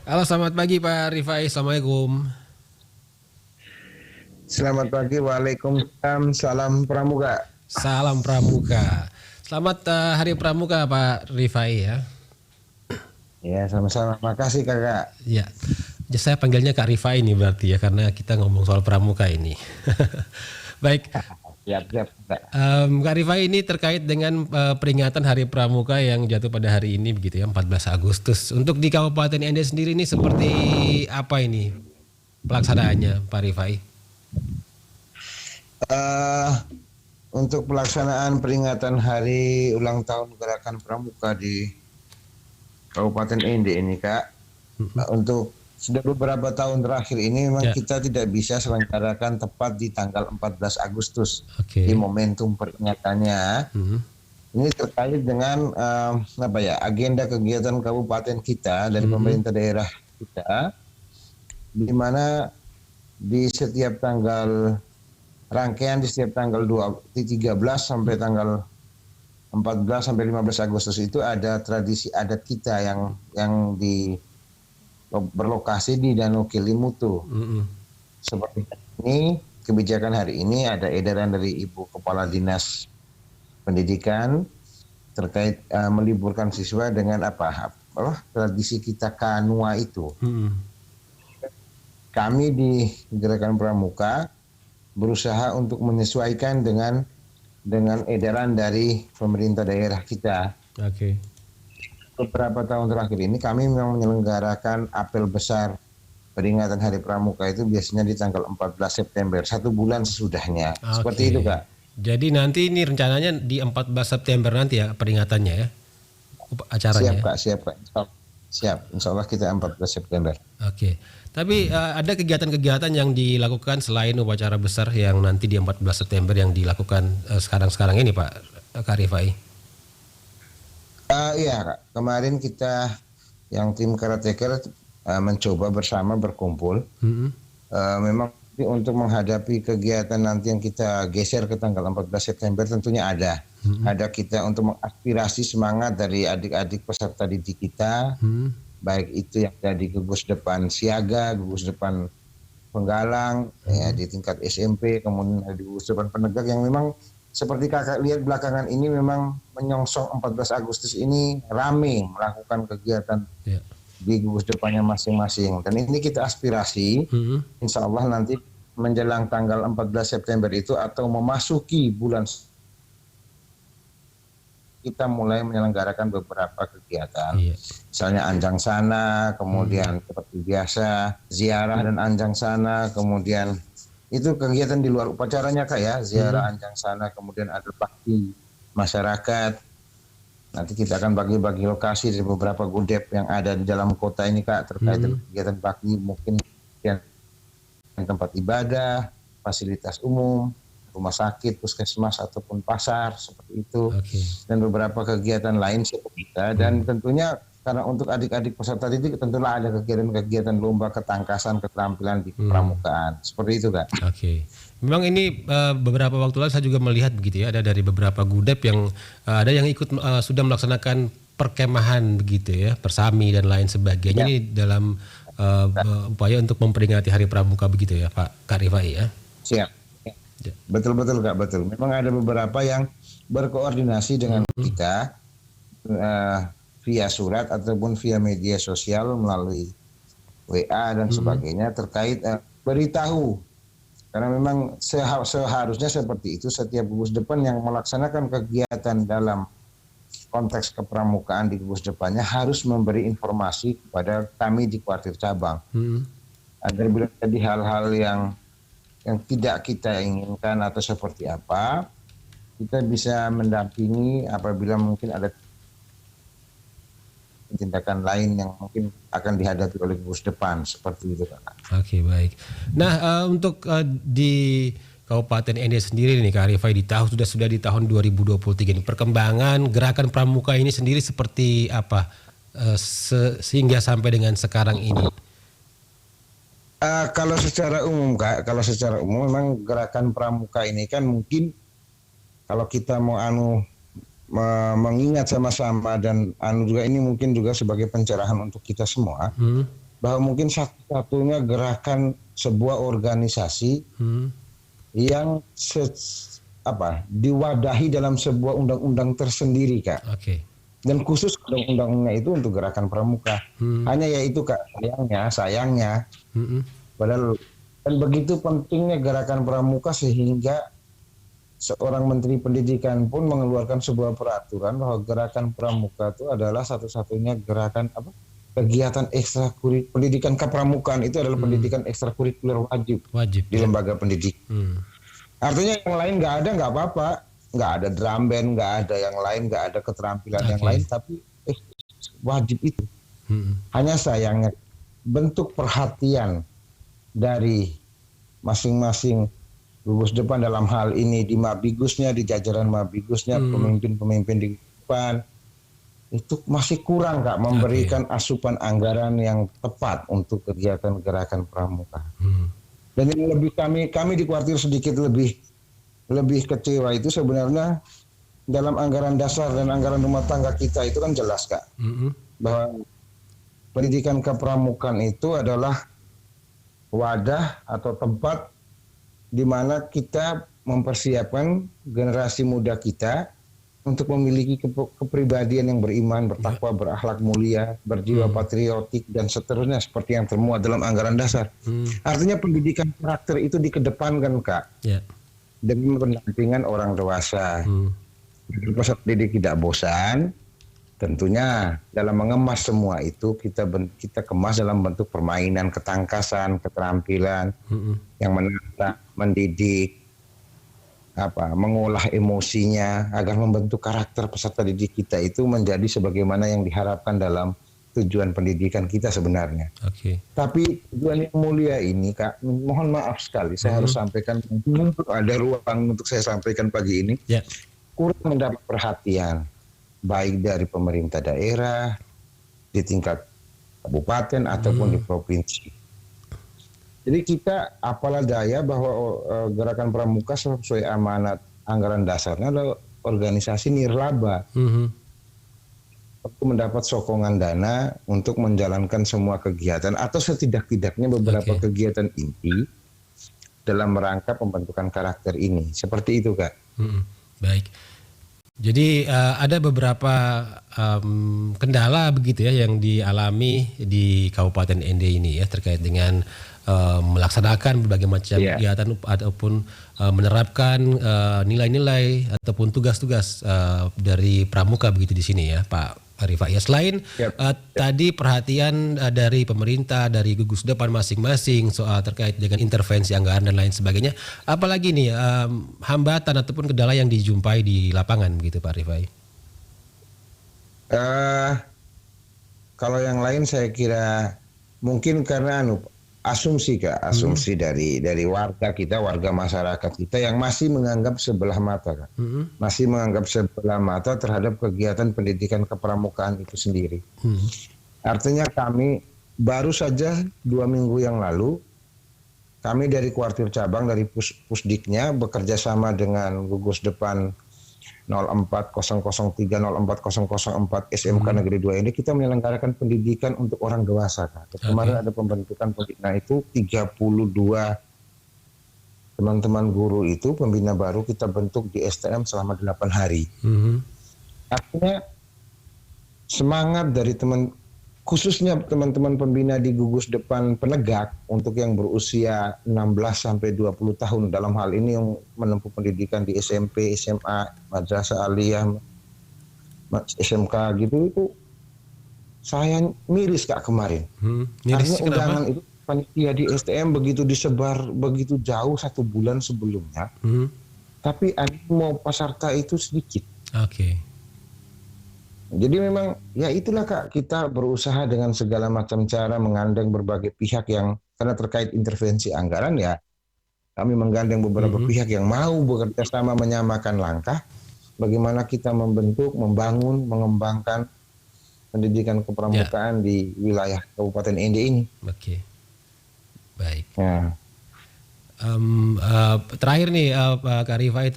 Halo, selamat pagi Pak Rifai. Assalamualaikum. Selamat pagi, Waalaikumsalam, salam pramuka. Salam Pramuka. Selamat Hari Pramuka Pak Rifai ya. Ya, sama-sama. Makasih kakak. Ya, saya panggilnya Kak Rifai ini berarti ya karena kita ngomong soal Pramuka ini. Baik, Siap-siap, Kak. Kak Rifai ini terkait dengan peringatan Hari Pramuka yang jatuh pada hari ini begitu ya, 14 Agustus. Untuk di Kabupaten Ende sendiri ini seperti apa ini pelaksanaannya Pak Rifai? Eh, untuk pelaksanaan peringatan hari ulang tahun Gerakan Pramuka di Kabupaten Ende ini, Kak, untuk sudah beberapa tahun terakhir ini memang Ya, kita tidak bisa selenggarakan tepat di tanggal 14 Agustus di oke. momentum peringatannya. Mhm. Ini terkait dengan apa ya, agenda kegiatan kabupaten kita dari Mhm. pemerintah daerah kita, di mana di setiap tanggal rangkaian di setiap tanggal 13 sampai tanggal 14 sampai 15 Agustus itu ada tradisi adat kita yang berlokasi di Danau Kelimutu. Mhm. Seperti ini kebijakan hari ini ada edaran dari Ibu Kepala Dinas Pendidikan terkait meliburkan siswa dengan tradisi kita Kanua itu. Mhm. Kami di Gerakan Pramuka berusaha untuk menyesuaikan dengan edaran dari pemerintah daerah kita. Oke. Beberapa tahun terakhir ini kami memang menyelenggarakan apel besar peringatan Hari Pramuka itu biasanya di tanggal 14 September, 1 bulan sesudahnya. Seperti itu, Oke. Kak. Jadi nanti ini rencananya di 14 September nanti ya peringatannya ya, Siap, acaranya ya. Kak, siap, Kak. Siap, insya Allah kita 14 September. Oke. Tapi ada kegiatan-kegiatan yang dilakukan selain upacara besar yang nanti di 14 September yang dilakukan sekarang-sekarang ini Pak Kak Rifai. Iya, Kak. Kemarin kita yang tim karateker mencoba bersama berkumpul. Mhm. Memang untuk menghadapi kegiatan nanti yang kita geser ke tanggal 14 September tentunya ada. Mhm. Ada kita untuk mengaspirasi semangat dari adik-adik peserta didik kita, Mhm. baik itu yang ada di gugus depan siaga, gugus depan penggalang, ya, Mhm. di tingkat SMP, kemudian ada di gugus depan penegak yang memang seperti kakak lihat belakangan ini memang menyongsong 14 Agustus ini rame melakukan kegiatan Ya. di gugus depannya masing-masing. Dan ini kita aspirasi, Mhm. insya Allah nanti menjelang tanggal 14 September itu atau memasuki bulan kita mulai menyelenggarakan beberapa kegiatan. Iya. Misalnya anjang sana, Mhm. kemudian seperti biasa ziarah dan anjang sana, kemudian itu kegiatan di luar upacaranya Kak ya, ziarah Mhm. anjang sana, kemudian ada bakti masyarakat. Nanti kita akan bagi-bagi lokasi dari beberapa gudep yang ada di dalam kota ini Kak terkait dengan Mhm. kegiatan bakti, mungkin yang tempat ibadah, fasilitas umum, rumah sakit, puskesmas ataupun pasar seperti itu, Oke. dan beberapa kegiatan lain seperti itu. Dan Mhm. tentunya karena untuk adik-adik peserta didik tentulah ada kegiatan-kegiatan lomba ketangkasan keterampilan di Mhm. kepramukaan seperti itu Kak. Oke. Memang ini beberapa waktu lalu saya juga melihat begitu ya, ada dari beberapa gudep yang ada yang ikut sudah melaksanakan perkemahan begitu ya, persami dan lain sebagainya Ya, ini dalam upaya untuk memperingati Hari Pramuka begitu ya, Pak Kak Rifai ya. siap. Ya. Betul-betul Kak, betul. Memang ada beberapa yang berkoordinasi dengan Mhm. kita eh, via surat ataupun via media sosial melalui WA dan Mhm. sebagainya terkait beritahu. Karena memang seharusnya seperti itu setiap gugus depan yang melaksanakan kegiatan dalam konteks kepramukaan di gugus depannya harus memberi informasi kepada kami di kuartir cabang. Mhm. Agar bila terjadi hal-hal yang tidak kita inginkan atau seperti apa, kita bisa mendampingi apabila mungkin ada tindakan lain yang mungkin akan dihadapi oleh gugus depan seperti itu Kak. Oke, baik. Nah, untuk di Kabupaten Ende sendiri nih Kak Rifai di tahun sudah di tahun 2023 ini perkembangan gerakan pramuka ini sendiri seperti apa sehingga sampai dengan sekarang ini? Kalau secara umum Kak, kalau secara umum memang gerakan pramuka ini kan mungkin kalau kita mau mengingat sama-sama dan juga ini mungkin juga sebagai pencerahan untuk kita semua. Hmm? bahwa mungkin satu-satunya gerakan sebuah organisasi yang diwadahi dalam sebuah undang-undang tersendiri, Kak. Oke. Dan khusus undang-undangnya itu untuk gerakan pramuka. Hanya yaitu, Kak, sayangnya padahal dan begitu pentingnya gerakan pramuka sehingga seorang menteri pendidikan pun mengeluarkan sebuah peraturan bahwa gerakan pramuka itu adalah satu-satunya gerakan kegiatan ekstrakurikuler pendidikan kepramukaan itu adalah pendidikan ekstrakurikuler wajib di lembaga pendidikan. Artinya yang lain nggak apa-apa, nggak ada drum band, nggak ada yang lain, nggak ada keterampilan yang lain, tapi wajib itu. Hanya sayangnya bentuk perhatian dari masing-masing gugus depan dalam hal ini di Mabigusnya, di jajaran Mabigusnya, pemimpin-pemimpin di depan itu masih kurang, Kak, memberikan asupan anggaran yang tepat untuk kegiatan gerakan pramuka. Dan yang lebih kami di kuartir sedikit lebih kecewa itu sebenarnya dalam anggaran dasar dan anggaran rumah tangga kita itu kan jelas, Kak, bahwa pendidikan kepramukaan itu adalah wadah atau tempat di mana kita mempersiapkan generasi muda kita untuk memiliki kepribadian yang beriman, bertakwa, berakhlak mulia, berjiwa patriotik, dan seterusnya seperti yang termuat dalam anggaran dasar. Artinya pendidikan karakter itu dikedepankan, Kak, demi pendampingan orang dewasa. Peserta didik tidak bosan, tentunya dalam mengemas semua itu kita kemas dalam bentuk permainan, ketangkasan, keterampilan yang menata, mendidik, mengolah emosinya agar membentuk karakter peserta didik kita itu menjadi sebagaimana yang diharapkan dalam tujuan pendidikan kita sebenarnya. Tapi tujuan yang mulia ini, Kak, mohon maaf sekali saya harus sampaikan, untuk ada ruang untuk saya sampaikan pagi ini, kurang mendapat perhatian baik dari pemerintah daerah di tingkat kabupaten ataupun di provinsi. Jadi kita apalah daya bahwa gerakan pramuka sesuai amanat anggaran dasarnya adalah organisasi nirlaba untuk mendapat sokongan dana untuk menjalankan semua kegiatan atau setidak-tidaknya beberapa kegiatan inti dalam rangka pembentukan karakter ini. Seperti itu, Kak. Baik. Jadi ada beberapa kendala begitu ya yang dialami di Kabupaten ND ini ya terkait dengan melaksanakan berbagai macam kegiatan ataupun menerapkan nilai-nilai ataupun tugas-tugas dari pramuka begitu di sini ya, Pak Rifai. Ya, selain tadi perhatian dari pemerintah, dari gugus depan masing-masing soal terkait dengan intervensi anggaran dan lain sebagainya, apalagi nih hambatan ataupun kendala yang dijumpai di lapangan begitu, Pak Rifai? Kalau yang lain saya kira mungkin karena asumsi, Kak, asumsi dari warga kita, warga masyarakat kita yang masih menganggap sebelah mata, Kak. Masih menganggap sebelah mata terhadap kegiatan pendidikan kepramukaan itu sendiri. Artinya kami baru saja 2 minggu yang lalu, kami dari kuartir cabang, dari Pusdiknya bekerja sama dengan gugus depan 04003 04004 SMK Negeri 2 ini kita menyelenggarakan pendidikan untuk orang dewasa, Kak. Kemarin ada pembentukan pembina itu 32 teman-teman guru itu pembina baru kita bentuk di STM selama 8 hari. Artinya semangat dari khususnya teman-teman pembina di gugus depan penegak untuk yang berusia 16 sampai 20 tahun dalam hal ini yang menempuh pendidikan di SMP, SMA, Madrasah Aliyah, SMK gitu, itu saya miris, Kak, kemarin. Karena undangan itu panitia di STM begitu disebar begitu jauh 1 bulan sebelumnya, tapi animo peserta itu sedikit. Jadi memang ya itulah, Kak, kita berusaha dengan segala macam cara menggandeng berbagai pihak yang karena terkait intervensi anggaran ya kami menggandeng beberapa pihak yang mau bekerja sama menyamakan langkah bagaimana kita membentuk, membangun, mengembangkan pendidikan kepramukaan di wilayah Kabupaten ND ini. Baik. Terakhir nih Kak Rifai,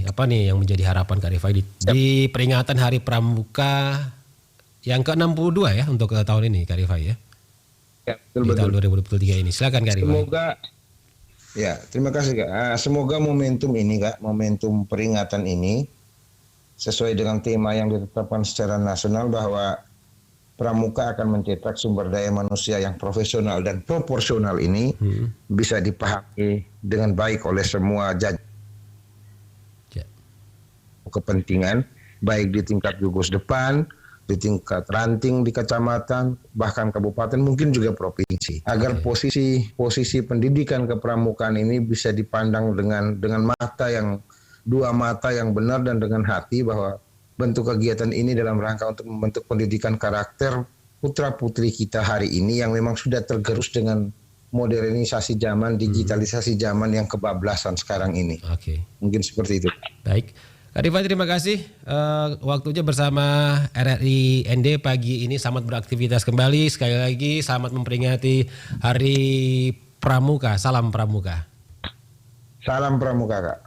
apa nih yang menjadi harapan Kak Rifai di peringatan Hari Pramuka yang ke-62 ya untuk tahun ini, Kak Rifai ya? Ya, di tahun 2023 ini. Silakan Kak Rifai. Semoga ya, terima kasih Kak. Semoga momentum ini Kak, momentum peringatan ini sesuai dengan tema yang ditetapkan secara nasional bahwa Pramuka akan mencetak sumber daya manusia yang profesional dan proporsional ini bisa dipahami dengan baik oleh semua jajaran Ya. kepentingan, baik di tingkat gugus depan, di tingkat ranting di kecamatan, bahkan kabupaten, mungkin juga provinsi. Agar posisi pendidikan kepramukaan ini bisa dipandang dengan dua mata yang benar dan dengan hati, bahwa bentuk kegiatan ini dalam rangka untuk membentuk pendidikan karakter putra-putri kita hari ini yang memang sudah tergerus dengan modernisasi zaman, digitalisasi zaman yang kebablasan sekarang ini. Oke. Mungkin seperti itu. Baik. Kak Rifai, terima kasih waktunya bersama RRI ND pagi ini. Selamat beraktivitas kembali. Sekali lagi selamat memperingati Hari Pramuka. Salam Pramuka. Salam Pramuka Kak.